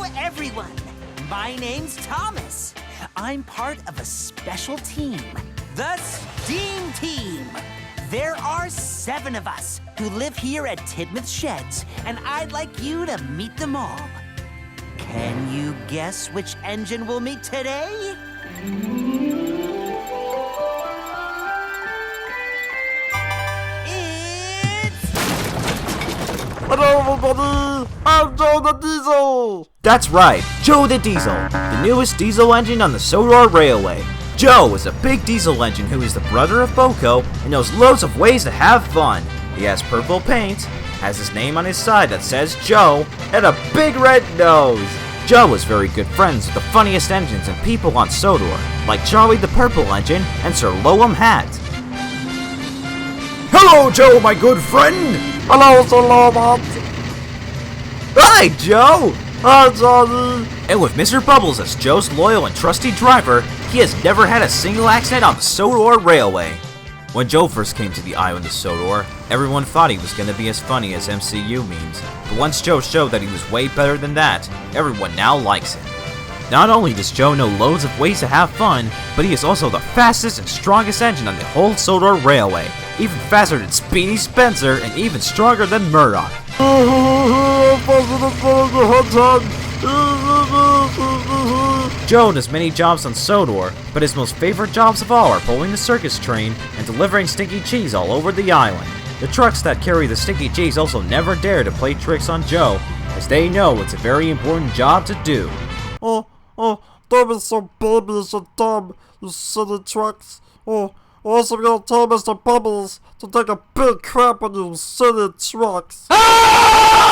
Hello, everyone. My name's Thomas. I'm part of a special team, the Steam Team. There are 7 of us who live here at Tidmouth Sheds, and I'd like you to meet them all. Can you guess which engine we'll meet today? Hello everybody, I'm Joe the Diesel! That's right, Joe the Diesel, the newest diesel engine on the Sodor Railway. Joe is a big diesel engine who is the brother of Boko and knows loads of ways to have fun. He has purple paint, has his name on his side that says Joe, and a big red nose. Joe is very good friends with the funniest engines and people on Sodor, like Charlie the Purple Engine and Sir Topham Hatt. Hello Joe, my good friend! Hello Sir Topham Hatt! Hi, Joe! Hi Johnny! And with Mr. Bubbles as Joe's loyal and trusty driver, he has never had a single accident on the Sodor Railway. When Joe first came to the island of Sodor, everyone thought he was going to be as funny as MCU memes. But once Joe showed that he was way better than that, everyone now likes him. Not only does Joe know loads of ways to have fun, but he is also the fastest and strongest engine on the whole Sodor Railway. Even faster than Speedy Spencer and even stronger than Murdoch. Joe does many jobs on Sodor, but his most favorite jobs of all are pulling the circus train and delivering stinky cheese all over the island. The trucks that carry the stinky cheese also never dare to play tricks on Joe, as they know it's a very important job to do. Don't be so babyish and dumb, you silly trucks. Also gonna tell Mr. Bubbles to take a big crap on you silly trucks.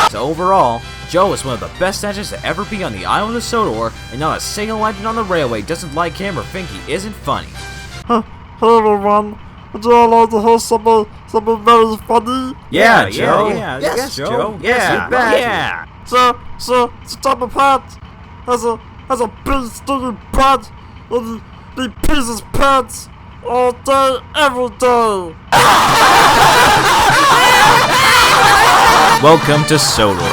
So overall, Joe is one of the best engines to ever be on the island of Sodor, and not a single engine on the railway doesn't like him or think he isn't funny. Hey everyone, would you all like to hear something very funny? Yeah, Joe. Yes, Joe. Yeah, yeah. Sir Topham Hatt has a big stinky butt, and he pees his pants all day, every day. Welcome to Sodor.